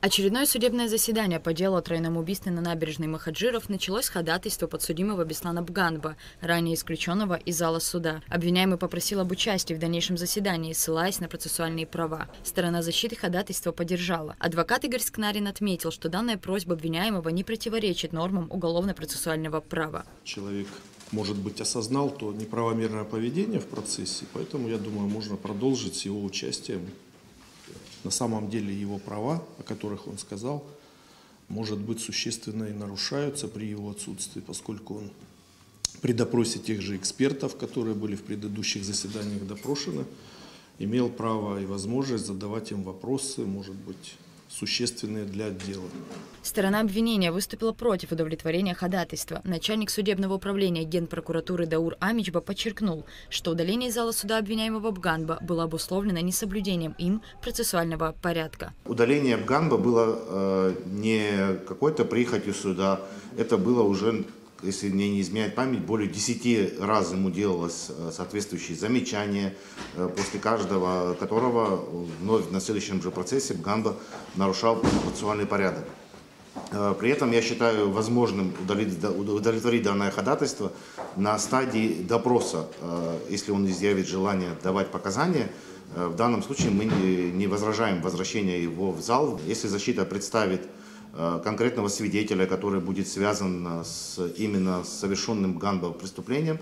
Очередное судебное заседание по делу о тройном убийстве на набережной Махаджиров началось с ходатайства подсудимого Беслана Бганба, ранее исключенного из зала суда. Обвиняемый попросил об участии в дальнейшем заседании, ссылаясь на процессуальные права. Сторона защиты ходатайство поддержала. Адвокат Игорь Скнарин отметил, что данная просьба обвиняемого не противоречит нормам уголовно-процессуального права. Человек, может быть, осознал то неправомерное поведение в процессе, поэтому, я думаю, можно продолжить с его участием. На самом деле его права, о которых он сказал, может быть, существенно и нарушаются при его отсутствии, поскольку он при допросе тех же экспертов, которые были в предыдущих заседаниях допрошены, имел право и возможность задавать им вопросы, может быть, существенные для дела. Сторона обвинения выступила против удовлетворения ходатайства. Начальник судебного управления Генпрокуратуры Даур Амичба подчеркнул, что удаление из зала суда обвиняемого Бганба было обусловлено несоблюдением им процессуального порядка. Удаление Бганба было не какой-то прихотью суда, это было уже, если мне не изменяет память, более 10 раз ему делалось соответствующие замечания, после каждого которого вновь на следующем же процессе Бганба нарушал процессуальный порядок. При этом я считаю возможным удовлетворить данное ходатайство на стадии допроса, если он изъявит желание давать показания. В данном случае мы не возражаем возвращение его в зал. Если защита представит конкретного свидетеля, который будет связан именно с совершенным Бганбом преступлением,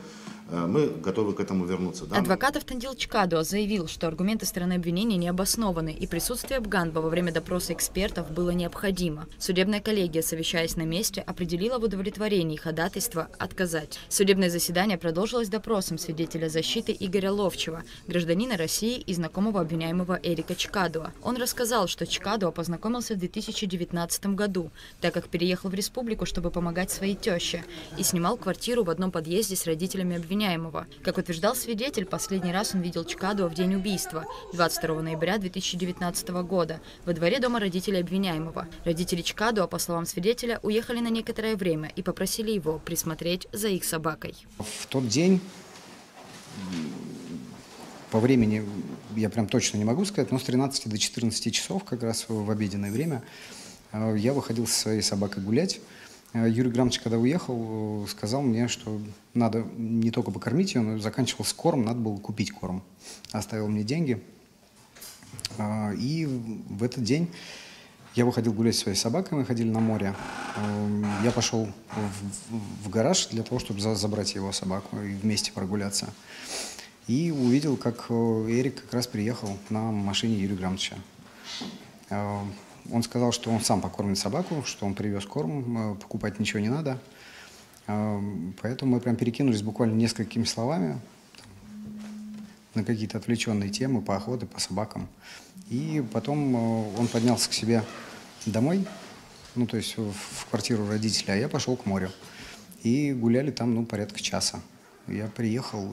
мы готовы к этому вернуться. Да? Адвокат Автандил Чкадуа заявил, что аргументы стороны обвинения не обоснованы, и присутствие Бганба во время допроса экспертов было необходимо. Судебная коллегия, совещаясь на месте, определила в удовлетворении ходатайства отказать. Судебное заседание продолжилось допросом свидетеля защиты Игоря Ловчева, гражданина России и знакомого обвиняемого Эрика Чкадуа. Он рассказал, что Чкадуа познакомился в 2019 году, так как переехал в республику, чтобы помогать своей теще, и снимал квартиру в одном подъезде с родителями обвиняемого. Как утверждал свидетель, последний раз он видел Чкадуа в день убийства, 22 ноября 2019 года, во дворе дома родителей обвиняемого. Родители Чкадуа, по словам свидетеля, уехали на некоторое время и попросили его присмотреть за их собакой. В тот день, по времени я прям точно не могу сказать, но с 13 до 14 часов, как раз в обеденное время, я выходил со своей собакой гулять. Юрий Грамович, когда уехал, сказал мне, что надо не только покормить ее, но заканчивался корм, надо было купить корм. Оставил мне деньги. И в этот день я выходил гулять со своей собакой, мы ходили на море. Я пошел в гараж для того, чтобы забрать его собаку и вместе прогуляться. И увидел, как Эрик как раз приехал на машине Юрия Грамовича. Он сказал, что он сам покормит собаку, что он привез корм, покупать ничего не надо. Поэтому мы прям перекинулись буквально несколькими словами на какие-то отвлеченные темы по охоте, по собакам. И потом он поднялся к себе домой, ну то есть в квартиру родителей, а я пошел к морю. И гуляли там порядка часа. Я приехал,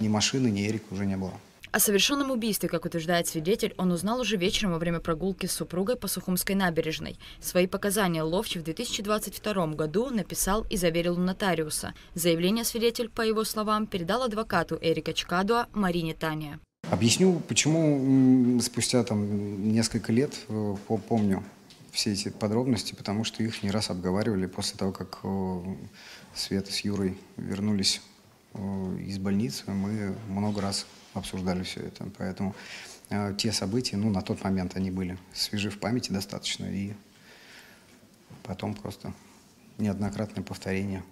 ни машины, ни Эрика уже не было. О совершенном убийстве, как утверждает свидетель, он узнал уже вечером во время прогулки с супругой по Сухумской набережной. Свои показания Ловчев в 2022 году написал и заверил у нотариуса. Заявление свидетель, по его словам, передал адвокату Эрика Чкадуа Марине Тане. Объясню, почему спустя несколько лет помню все эти подробности, потому что их не раз обговаривали после того, как Света с Юрой вернулись из больницы. Мы много раз обсуждали все это, поэтому те события, на тот момент они были свежи в памяти достаточно, и потом просто неоднократное повторение.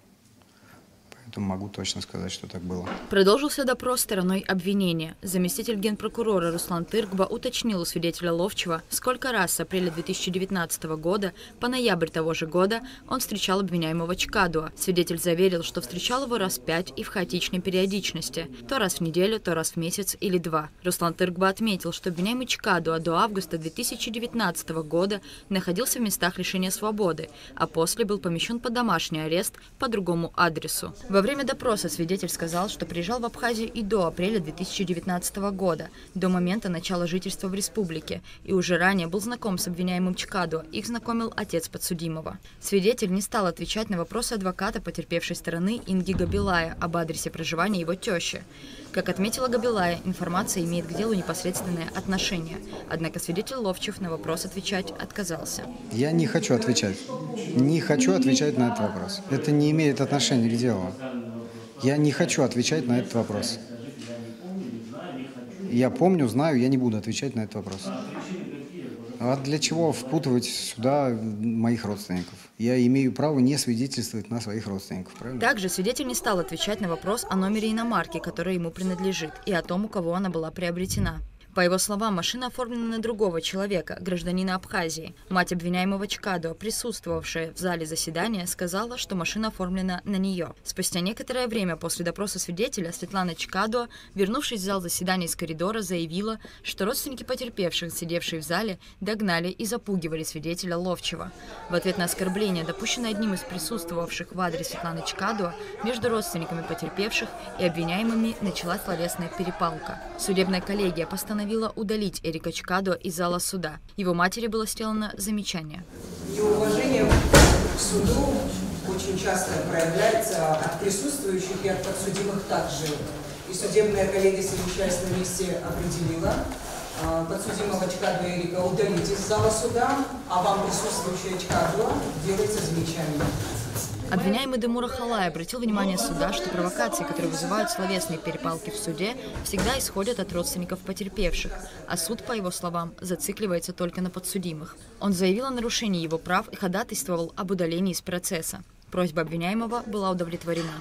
Поэтому могу точно сказать, что так было. Продолжился допрос стороной обвинения. Заместитель генпрокурора Руслан Тыркба уточнил у свидетеля Ловчева, сколько раз с апреля 2019 года по ноябрь того же года он встречал обвиняемого Чкадуа. Свидетель заверил, что встречал его раз 5 и в хаотичной периодичности. То раз в неделю, то раз в месяц или 2. Руслан Тыркба отметил, что обвиняемый Чкадуа до августа 2019 года находился в местах лишения свободы, а после был помещен под домашний арест по другому адресу. Во время допроса свидетель сказал, что приезжал в Абхазию и до апреля 2019 года, до момента начала жительства в республике, и уже ранее был знаком с обвиняемым Чкадуа, их знакомил отец подсудимого. Свидетель не стал отвечать на вопросы адвоката потерпевшей стороны Инги Габилая об адресе проживания его тещи. Как отметила Габилая, информация имеет к делу непосредственное отношение. Однако свидетель Ловчев на вопрос отвечать отказался. Я не хочу отвечать. Не хочу отвечать на этот вопрос. Это не имеет отношения к делу. Я не хочу отвечать на этот вопрос. Я помню, знаю, я не буду отвечать на этот вопрос. А для чего впутывать сюда моих родственников? Я имею право не свидетельствовать на своих родственников, правильно? Также свидетель не стал отвечать на вопрос о номере иномарки, которая ему принадлежит, и о том, у кого она была приобретена. По его словам, машина оформлена на другого человека, гражданина Абхазии. Мать обвиняемого Чкадо, присутствовавшая в зале заседания, сказала, что машина оформлена на нее. Спустя некоторое время после допроса свидетеля Светлана Чкадо, вернувшись в зал заседания из коридора, заявила, что родственники потерпевших, сидевшие в зале, догнали и запугивали свидетеля Ловчева. В ответ на оскорбление, допущенное одним из присутствовавших в адрес Светланы Чкадо, между родственниками потерпевших и обвиняемыми началась словесная перепалка. Судебная коллегия постановила удалить Эрика Чкадо из зала суда. Его матери было сделано замечание. Неуважение к суду очень часто проявляется от присутствующих и от подсудимых также. И судебная коллегия, совещаясь на месте, определила подсудимого Чкадо Эрика удалить из зала суда, а вам, присутствующая Чкадо, делается замечание. Обвиняемый Демура Халай обратил внимание суда, что провокации, которые вызывают словесные перепалки в суде, всегда исходят от родственников потерпевших, а суд, по его словам, зацикливается только на подсудимых. Он заявил о нарушении его прав и ходатайствовал об удалении из процесса. Просьба обвиняемого была удовлетворена.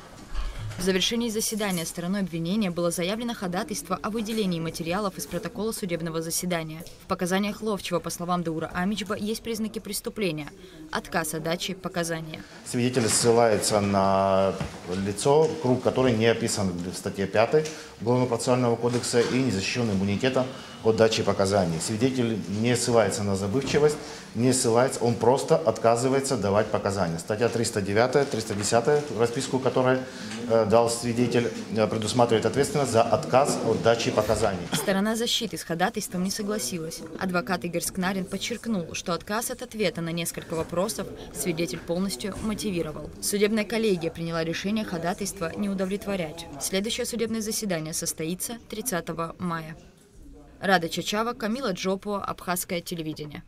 В завершении заседания стороной обвинения было заявлено ходатайство о выделении материалов из протокола судебного заседания. В показаниях Ловчева, по словам Даура Амичба, есть признаки преступления – отказ от дачи показания. Свидетель ссылается на лицо, круг которой не описан в статье 5 Уголовного процессуального кодекса и не защищен иммунитетом от дачи показаний. Свидетель не ссылается на забывчивость, не ссылается, он просто отказывается давать показания. Статья 309, 310, расписку, которую дал свидетель, предусматривает ответственность за отказ от дачи показаний. Сторона защиты с ходатайством не согласилась. Адвокат Игорь Скнарин подчеркнул, что отказ от ответа на несколько вопросов свидетель полностью мотивировал. Судебная коллегия приняла решение ходатайства не удовлетворять. Следующее судебное заседание состоится 30 мая. Рада Чачава, Камила Джопуа, Абхазское телевидение.